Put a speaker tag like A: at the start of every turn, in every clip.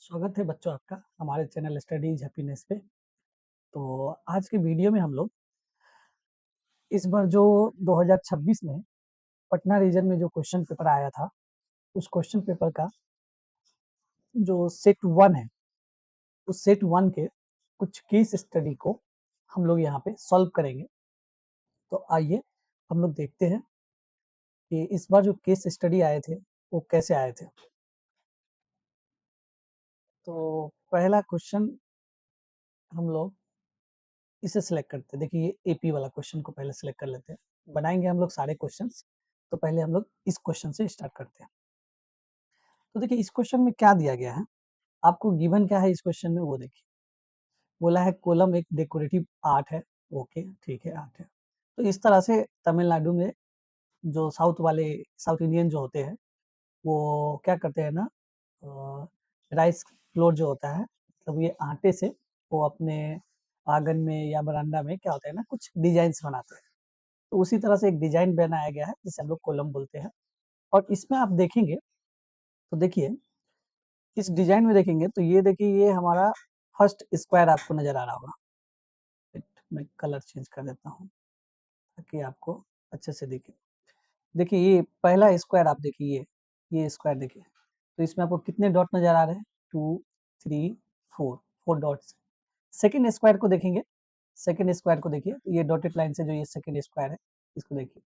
A: स्वागत है बच्चों आपका हमारे चैनल स्टडीज हैप्पीनेस पे। तो आज के वीडियो में हम लोग इस बार जो 2026 में पटना रीजन में जो क्वेश्चन पेपर आया था, उस क्वेश्चन पेपर का जो सेट 1 है, उस सेट 1 के कुछ केस स्टडी को हम लोग यहाँ पे सॉल्व करेंगे। तो आइए हम लोग देखते हैं कि इस बार जो केस स्टडी आए थे वो कैसे आए थे। तो पहला क्वेश्चन हम लोग इसे सिलेक्ट करते हैं। देखिए ये एपी वाला क्वेश्चन को पहले सिलेक्ट कर लेते हैं। बनाएंगे हम लोग सारे क्वेश्चंस। तो पहले हम लोग इस क्वेश्चन से स्टार्ट करते हैं। तो देखिए इस क्वेश्चन में क्या दिया गया है, आपको गिवन क्या है इस क्वेश्चन में वो देखिए। बोला है कोलम एक डेकोरेटिव आर्ट है। ओके ठीक है, आर्ट है। तो इस तरह से तमिलनाडु में जो साउथ इंडियन जो होते हैं वो क्या करते हैं ना, राइस फ्लोर जो होता है, मतलब ये आटे से वो अपने आंगन में या बरामदा में क्या होता है ना, कुछ डिजाइन्स बनाते हैं। तो उसी तरह से एक डिजाइन बनाया गया है जिसे हम लोग कॉलम बोलते हैं। और इसमें आप देखेंगे तो देखिए इस डिजाइन में देखेंगे तो ये देखिए ये हमारा फर्स्ट स्क्वायर आपको नजर आ रहा होगा। मैं कलर चेंज कर देता हूँ ताकि आपको अच्छे से दिखे। देखिए ये पहला स्क्वायर आप देखिए, ये स्क्वायर देखिए। तो इसमें आपको कितने डॉट नजर आ रहे हैं? 2 3 4, 4 डॉट्स। सेकंड स्क्वायर को देखेंगे, सेकंड स्क्वायर को देखिए, ये डॉटेड लाइन से जो ये सेकंड स्क्वायर है इसको देखिए।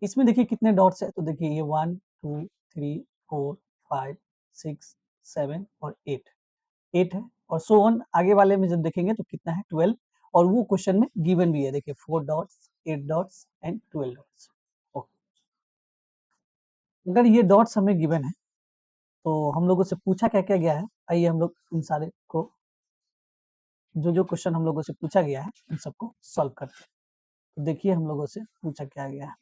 A: इसमें देखिए कितने डॉट्स है, तो देखिए ये 1 2 3 4 5 6 7 और 8 है। और सो ऑन आगे वाले में जब देखेंगे तो कितना है? 12। और वो क्वेश्चन में गिवन भी है, देखिए 4 डॉट्स 8 डॉट्स एंड 12 डॉट्स। अगर ये डॉट्स हमें गिवन है तो हम लोगों से पूछा क्या क्या गया है, आइए हम लोग इन सारे को जो जो क्वेश्चन हम लोगों से पूछा गया है उन सबको सॉल्व करते हैं। तो देखिए हम लोगों से पूछा क्या गया है।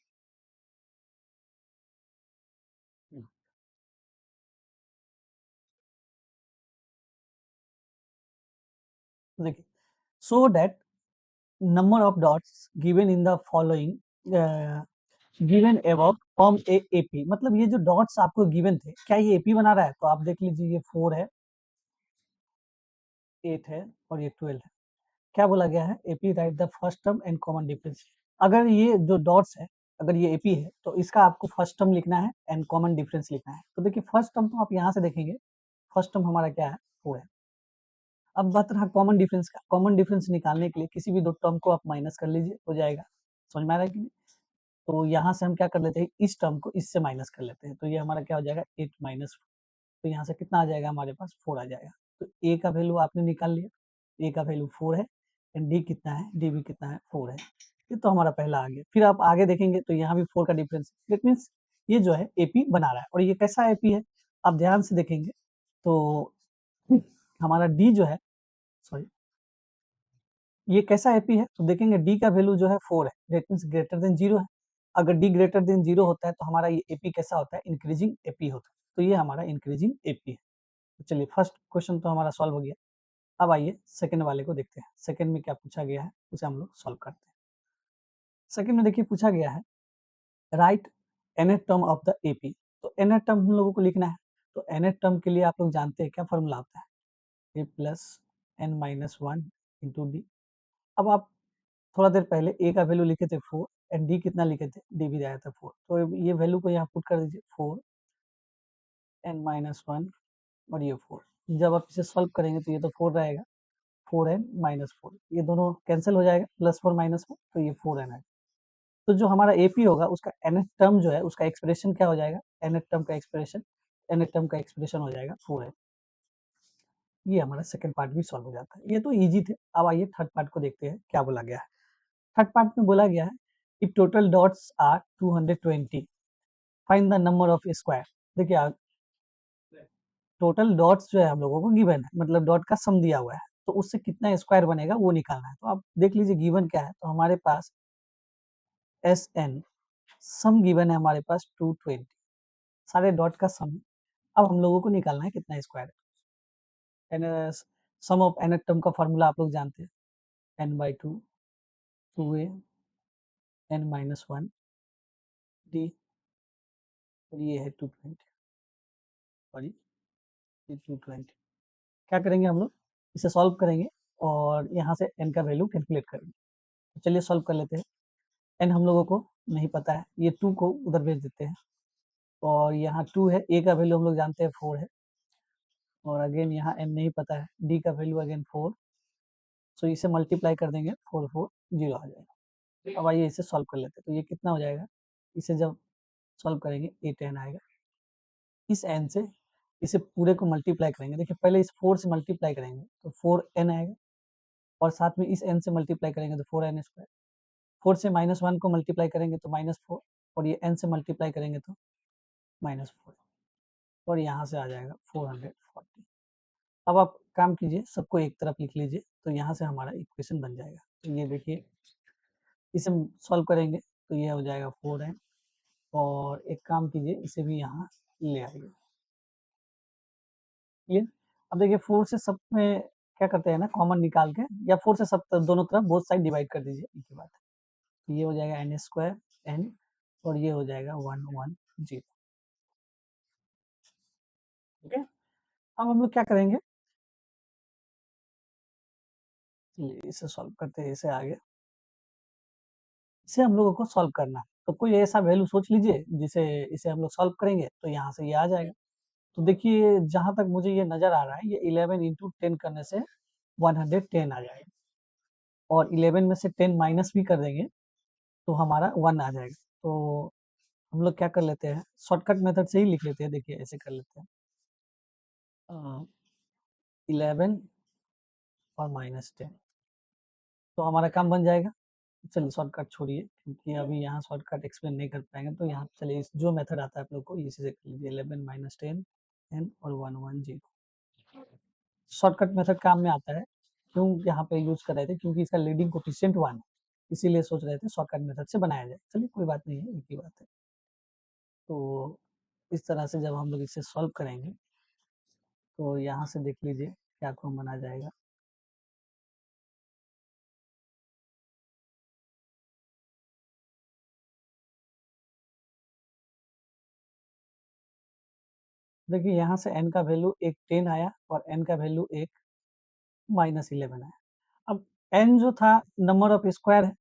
A: तो देखिए so that number of dots given in the following given above form a AP। मतलब ये जो डॉट्स आपको गिवन थे क्या ये एपी बना रहा है? तो आप देख लीजिए ये 4 है, 8 है और ये 12 है। क्या बोला गया है? AP right the first term and common difference. अगर ये जो डॉट्स है, अगर ये एपी है तो इसका आपको फर्स्ट टर्म लिखना है एंड कॉमन डिफरेंस लिखना है। तो देखिए फर्स्ट टर्म तो आप यहाँ से देखेंगे, फर्स्ट टर्म हमारा क्या है? 4 है। अब बात रहा कॉमन डिफरेंस का। कॉमन डिफरेंस निकालने के लिए किसी भी दो टर्म को आप माइनस कर लीजिए, हो जाएगा। समझ में आ रहा है कि नहीं? तो यहाँ से हम क्या कर लेते हैं, इस टर्म को इससे माइनस कर लेते हैं। तो ये हमारा क्या हो जाएगा? 8 माइनस। तो यहाँ से कितना आ जाएगा? हमारे पास 4 आ जाएगा। तो ए का वैल्यू आपने निकाल लिया, ए का वैल्यू 4 है एंड डी कितना है? डी भी कितना है? 4 है। ये तो हमारा पहला आ गया। फिर आप आगे देखेंगे तो यहाँ भी 4 का डिफरेंस, दैट मीन्स ये जो है एपी बना रहा है। और ये कैसा एपी है आप ध्यान से देखेंगे तो हमारा डी जो है, सॉरी, ये कैसा एपी है? तो देखेंगे डी का वैल्यू जो है 4 है, दैट मीन्स ग्रेटर देन 0 है। अगर डी ग्रेटर देन 0 होता है तो हमारा ये एपी कैसा होता है? इंक्रीजिंग एपी होता है। तो ये हमारा इंक्रीजिंग एपी है। तो चलिए फर्स्ट क्वेश्चन तो हमारा सॉल्व हो गया। अब आइए सेकंड वाले को देखते हैं। सेकंड में क्या पूछा गया है उसे हम लोग सॉल्व करते हैं। सेकंड में देखिए पूछा गया है right nth term of the AP. तो nth टर्म हम लोगों को लिखना है। तो nth टर्म के लिए आप लोग जानते हैं क्या फॉर्मूला होता है? a plus N minus 1 into D. अब आप थोड़ा देर पहले ए का वैल्यू लिखे थे 4 एंड डी कितना लिखे थे? डी भी आया था 4। तो ये वैल्यू को यहाँ पुट कर दीजिए, 4 एन माइनस 1 और ये 4। जब आप इसे सॉल्व करेंगे तो ये तो 4 रहेगा, 4 एन माइनस 4, ये दोनों कैंसिल हो जाएगा, प्लस 4 माइनस 4, तो ये 4 एन है। तो जो हमारा एपी होगा उसका nth टर्म जो है उसका एक्सप्रेशन क्या हो जाएगा? nth टर्म का एक्सप्रेशन, nth टर्म का एक्सप्रेशन हो जाएगा 4 एन। ये हमारा सेकंड पार्ट भी सॉल्व हो जाता है। ये तो इजी थे। अब आइए थर्ड पार्ट को देखते हैं क्या बोला गया है। थर्ड पार्ट में बोला गया है if total dots are 220 find the number of square. देखिए टोटल डॉट्स जो है हम लोगों को गिवन है, मतलब डॉट का सम दिया हुआ है, तो उससे कितना स्क्वायर बनेगा वो निकालना है। तो आप देख लीजिए गिवन क्या है। तो हमारे पास एस एन सम गिवन है, हमारे पास 220 सारे डॉट का सम। अब हम लोगों को निकालना है कितना स्क्वायर है। सम ऑफ एन टर्म का फॉर्मूला आप लोग जानते हैं, N by 2, 2a N minus 1 D, और ये है 220 सॉरी 220। क्या करेंगे हम लोग, इसे सॉल्व करेंगे और यहाँ से n का वैल्यू कैलकुलेट करेंगे। तो चलिए सॉल्व कर लेते हैं। n हम लोगों को नहीं पता है, ये 2 को उधर भेज देते हैं और यहाँ 2 है, a का वैल्यू हम लोग जानते हैं 4 है और अगेन यहाँ n नहीं पता है, d का वैल्यू अगेन 4, सो इसे मल्टीप्लाई कर देंगे, 4 4 0 आ जाएगा। अब आइए इसे सॉल्व कर लेते हैं। तो ये कितना हो जाएगा, इसे जब सॉल्व करेंगे 8n आएगा। इस n से इसे पूरे को मल्टीप्लाई करेंगे, देखिए पहले इस 4 से मल्टीप्लाई करेंगे तो 4n आएगा और साथ में इस n से मल्टीप्लाई करेंगे तो 4n स्क्वायर, 4 से -1 को मल्टीप्लाई करेंगे तो -4 और ये n से मल्टीप्लाई करेंगे तो -4 और यहाँ से आ जाएगा 440। अब आप काम कीजिए, सबको एक तरफ लिख लीजिए, तो यहाँ से हमारा इक्वेशन बन जाएगा। तो ये देखिए, इसे हम सॉल्व करेंगे तो ये हो जाएगा 4n और एक काम कीजिए, इसे भी यहाँ ले आइए। ये अब देखिए 4 से सब में क्या करते हैं ना, कॉमन निकाल के या 4 से सब दोनों तरफ बोथ साइड डिवाइड कर दीजिए, एक ही बात है। तो ये हो जाएगा n स्क्वायर n और ये हो जाएगा 110। ओके, अब हम लोग क्या करेंगे, चलिए इसे सॉल्व करते हैं, इसे आगे इसे हम लोगों को सॉल्व करना है। तो कोई ऐसा वैल्यू सोच लीजिए जिसे इसे हम लोग सॉल्व करेंगे तो यहाँ से ये आ जाएगा। तो देखिए जहाँ तक मुझे ये नज़र आ रहा है, ये 11 इंटू 10 करने से 110 आ जाएगा और 11 में से 10 माइनस भी कर देंगे तो हमारा 1 आ जाएगा। तो हम लोग क्या कर लेते हैं, शॉर्टकट मेथड से ही लिख लेते हैं। देखिए ऐसे कर लेते हैं, 11 और -10, तो हमारा काम बन जाएगा। चलिए शॉर्टकट छोड़िए, क्योंकि अभी यहाँ शॉर्टकट एक्सप्लेन नहीं कर पाएंगे, तो यहाँ चलिए जो मेथड आता है आप लोग को इसी से कर लीजिए, 11 -10 n और 110। शॉर्टकट मेथड काम में आता है, क्यों यहाँ पे यूज कर रहे थे, क्योंकि इसका लीडिंग कोफिशिएंट 1 है, इसीलिए सोच रहे थे शॉर्टकट मेथड से बनाया जाए। चलिए कोई बात नहीं है, एक ही बात है। तो इस तरह से जब हम लोग इसे सॉल्व करेंगे तो यहाँ से देख लीजिए क्या कॉमन बना जाएगा। देखिए यहाँ से n का वैल्यू एक 10 आया और n का वैल्यू एक -11 आया। अब n जो था नंबर ऑफ स्क्वायर है,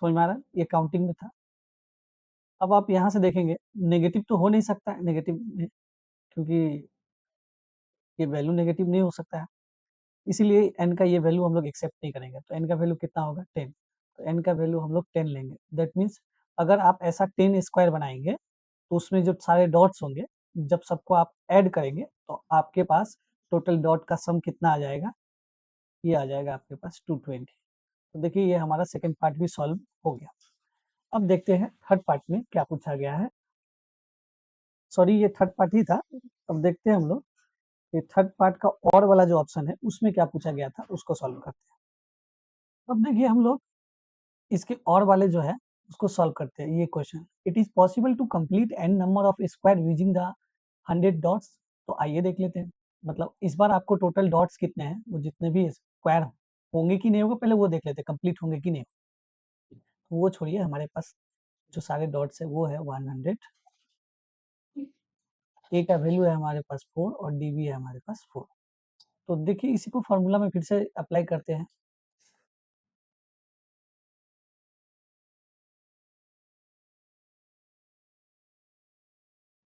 A: समझ में आ रहा है, ये काउंटिंग में था। अब आप यहाँ से देखेंगे नेगेटिव तो हो नहीं सकता है, नेगेटिव में, क्योंकि ये वैल्यू नेगेटिव नहीं हो सकता है, इसीलिए n का ये वैल्यू हम लोग एक्सेप्ट नहीं करेंगे। तो n का वैल्यू कितना होगा, 10। तो n का वैल्यू हम लोग 10 लेंगे। दैट मीन्स अगर आप ऐसा 10 स्क्वायर बनाएंगे तो उसमें जो सारे डॉट्स होंगे, जब सबको आप ऐड करेंगे तो आपके पास टोटल डॉट का सम कितना आ जाएगा, ये आ जाएगा आपके पास 220। तो देखिए ये हमारा सेकंड पार्ट भी सॉल्व हो गया। अब देखते हैं थर्ड पार्ट में क्या पूछा गया है। सॉरी ये थर्ड पार्ट ही था। अब देखते हैं हम लोग ये थर्ड पार्ट का और वाला जो ऑप्शन है उसमें क्या पूछा गया था, उसको सॉल्व करते हैं। अब देखिए हम लोग इसके और वाले जो है उसको सॉल्व करते हैं। ये question, it is possible to complete N number of square using the 100 dots. तो आइए देख लेते हैं, मतलब इस बार आपको टोटल डॉट्स कितने हैं, वो जितने भी स्क्वायर होंगे कि नहीं होगा पहले वो देख लेते हैं, कंप्लीट होंगे कि नहीं। तो वो छोड़िए, हमारे पास जो सारे डॉट्स है वो है 100, ए का वैल्यू है हमारे पास 4 और डी भी है हमारे पास 4। तो देखिए इसी को फॉर्मूला में फिर से अप्लाई करते हैं।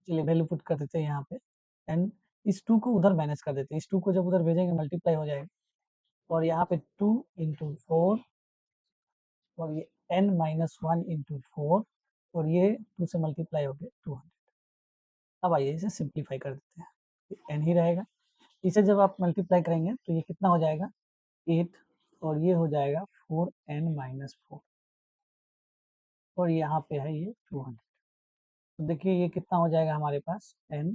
A: चलिए वैल्यू पुट कर देते हैं यहाँ पे, एंड इस 2 को उधर माइनस कर देते हैं, इस 2 को जब उधर भेजेंगे मल्टीप्लाई हो जाएगा और यहाँ पे 2 इंटू 4 और ये n-1 इंटू 4 और ये 2 से मल्टीप्लाई हो गया 200। अब आइए इसे सिंप्लीफाई कर देते हैं, n ही रहेगा। इसे जब आप मल्टीप्लाई करेंगे तो ये कितना हो जाएगा, 8 और ये हो जाएगा 4n-4 और यहाँ पे है ये 200। तो देखिए ये कितना हो जाएगा हमारे पास n,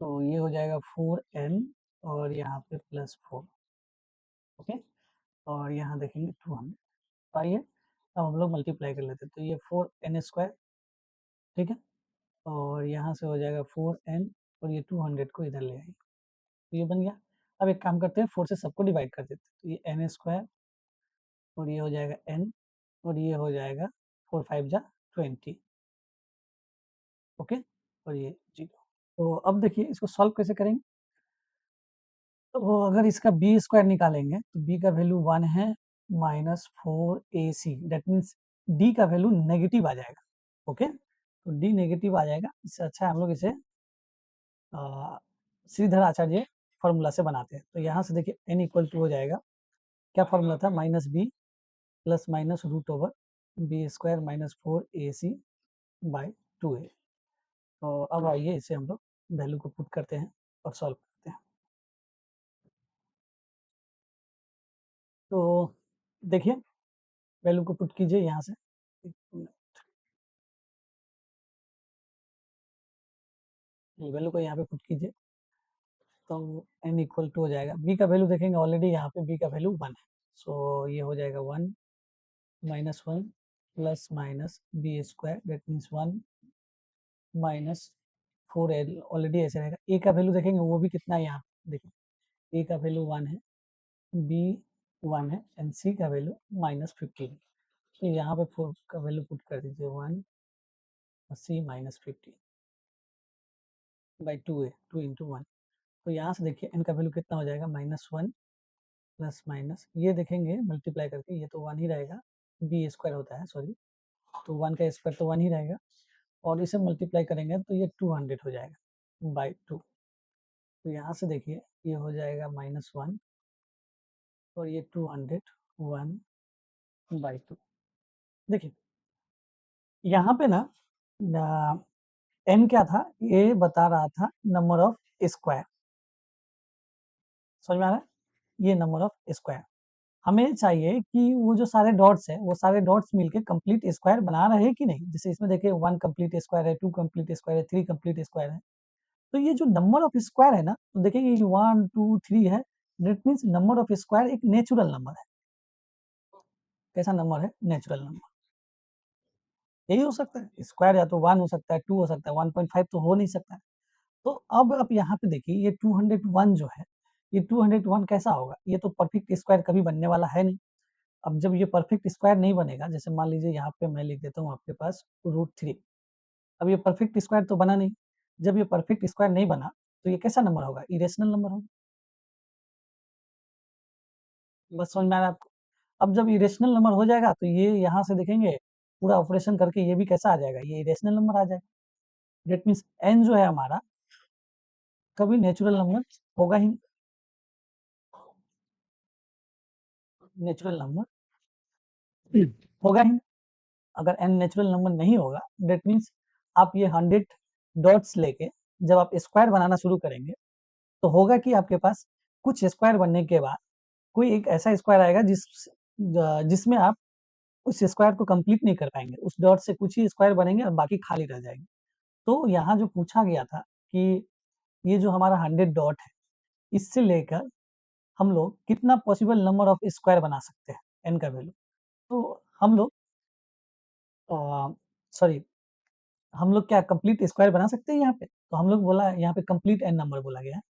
A: तो ये हो जाएगा 4n और यहाँ पे +4। ओके, और यहाँ देखेंगे 200। तो आइए अब हम लोग मल्टीप्लाई कर लेते हैं, तो ये 4n स्क्वायर, ठीक है, और यहाँ से हो जाएगा 4n और ये 200 को इधर ले आएंगे, तो ये बन गया। अब एक काम करते हैं, 4 से सबको डिवाइड कर देते हैं, तो ये n स्क्वायर और ये हो जाएगा n और ये हो जाएगा 4 5 जा 20। ओके, और ये 0। तो अब देखिए इसको सॉल्व कैसे करेंगे। तो अगर इसका बी स्क्वायर निकालेंगे तो बी का वैल्यू 1 है -4ac, दैट मीन्स डी का वैल्यू नेगेटिव आ जाएगा। ओके, तो डी नेगेटिव आ जाएगा। इससे अच्छा है हम लोग इसे श्रीधर आचार्य फॉर्मूला से बनाते हैं। तो यहाँ से देखिए n इक्वल टू हो जाएगा, क्या फॉर्मूला था, -b plus minus root over B square -4ac by 2a। तो अब आइए इसे हम लोग वैल्यू को पुट करते हैं और सॉल्व करते हैं। तो देखिए वैल्यू को पुट कीजिए यहाँ से, वैल्यू को यहाँ पे पुट कीजिए। तो n इक्वल टू हो जाएगा, b का वैल्यू देखेंगे ऑलरेडी यहाँ पे b का वैल्यू 1 है। सो ये हो जाएगा 1 -1 plus minus B square, that means 1 minus 4l, already ऐसे रहेगा। a का वैल्यू देखेंगे वो भी कितना है यहाँ, देखिए a का वैल्यू 1 है, b 1 है एंड c का वैल्यू -15। तो यहाँ पे 4 का वैल्यू पुट कर दीजिए 1 और c -15 बाई 2a, 2 इंटू 1। तो यहाँ से देखिए n का वैल्यू कितना हो जाएगा, -1 प्लस माइनस, ये देखेंगे मल्टीप्लाई करके ये तो 1 ही रहेगा, बी स्क्वायर होता है सॉरी, तो 1 का स्क्वायर तो 1 ही रहेगा, और इसे मल्टीप्लाई करेंगे तो ये 200 हो जाएगा बाई 2। तो यहाँ से देखिए ये हो जाएगा -1 और ये 200 1 बाई 2। देखिए यहाँ पे ना n क्या था, ये बता रहा था नंबर ऑफ स्क्वायर, समझ में आ रहा है, ये नंबर ऑफ स्क्वायर। हमें चाहिए कि वो जो सारे डॉट्स हैं, वो सारे डॉट्स मिलके कंप्लीट स्क्वायर बना रहे हैं कि नहीं। जैसे इसमें देखिए 1 कंप्लीट स्क्वायर है, 2 कंप्लीट स्क्वायर है, 3 कंप्लीट स्क्वायर है। तो ये जो नंबर ऑफ स्क्वायर है ना, तो देखिए ये 1 2 3 है, that means number of square एक नेचुरल नंबर है। कैसा नंबर है, नेचुरल नंबर। यही हो सकता है, स्क्वायर या तो 1 हो सकता है, 2 हो सकता है, 1.5 तो हो नहीं सकता है। तो अब आप यहाँ पे देखिए ये 201 जो है, ये 201 कैसा होगा, ये तो परफेक्ट स्क्वायर कभी बनने वाला है नहीं। अब जब ये परफेक्ट स्क्वायर नहीं बनेगा, जैसे मान लीजिए यहाँ पे मैं लिख देता हूँ आपके पास √3, अब ये परफेक्ट स्क्वायर तो बना नहीं। जब ये परफेक्ट स्क्वायर नहीं बना तो ये कैसा नंबर होगा, इरेशनल नंबर होगा। बस समझ में आ रहा है आपको। अब जब इरेशनल नंबर हो जाएगा तो ये यहाँ से देखेंगे पूरा ऑपरेशन करके ये भी कैसा आ जाएगा, ये इरेशनल नंबर आ जाएगा। डेट मीन्स n जो है हमारा कभी नेचुरल नंबर होगा ही, नेचुरल नंबर होगा ही। अगर n नेचुरल नंबर नहीं होगा, डेट मीन्स आप ये 100 डॉट्स लेके जब आप स्क्वायर बनाना शुरू करेंगे तो होगा कि आपके पास कुछ स्क्वायर बनने के बाद कोई एक ऐसा स्क्वायर आएगा जिसमें आप उस स्क्वायर को कंप्लीट नहीं कर पाएंगे, उस डॉट से कुछ ही स्क्वायर बनेंगे और बाकी खाली रह जाएंगे। तो यहाँ जो पूछा गया था कि ये जो हमारा 100 डॉट है, इससे लेकर हम लोग कितना पॉसिबल नंबर ऑफ स्क्वायर बना सकते हैं, n का वैल्यू। तो हम लोग सॉरी, हम लोग क्या कंप्लीट स्क्वायर बना सकते हैं यहाँ पे, तो हम लोग बोला यहाँ पे कंप्लीट n नंबर बोला गया है,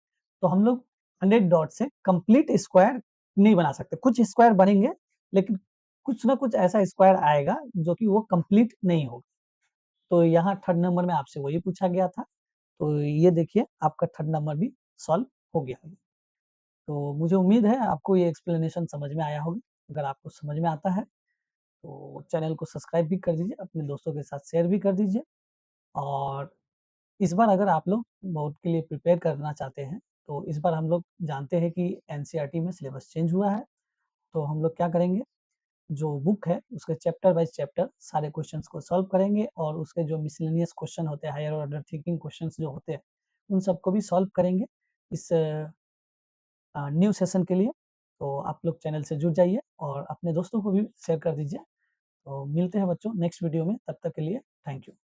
A: तो हम लोग 100 डॉट से कंप्लीट स्क्वायर नहीं बना सकते, कुछ स्क्वायर बनेंगे लेकिन कुछ ना कुछ ऐसा स्क्वायर आएगा जो कि वो कंप्लीट नहीं होगा। तो यहाँ थर्ड नंबर में आपसे वही पूछा गया था। तो ये देखिए आपका थर्ड नंबर भी सॉल्व हो गया। तो मुझे उम्मीद है आपको ये एक्सप्लेनेशन समझ में आया होगा। अगर आपको समझ में आता है तो चैनल को सब्सक्राइब भी कर दीजिए, अपने दोस्तों के साथ शेयर भी कर दीजिए। और इस बार अगर आप लोग बोर्ड के लिए प्रिपेयर करना चाहते हैं, तो इस बार हम लोग जानते हैं कि एनसीईआरटी में सिलेबस चेंज हुआ है। तो हम लोग क्या करेंगे, जो बुक है उसके चैप्टर बाय चैप्टर सारे क्वेश्चंस को सॉल्व करेंगे, और उसके जो मिसलेनियस क्वेश्चन होते हैं, हायर ऑर्डर थिंकिंग क्वेश्चंस जो होते हैं, उन सबको भी सॉल्व करेंगे इस न्यू सेशन के लिए। तो आप लोग चैनल से जुड़ जाइए और अपने दोस्तों को भी शेयर कर दीजिए। तो मिलते हैं बच्चों नेक्स्ट वीडियो में, तब तक के लिए थैंक यू।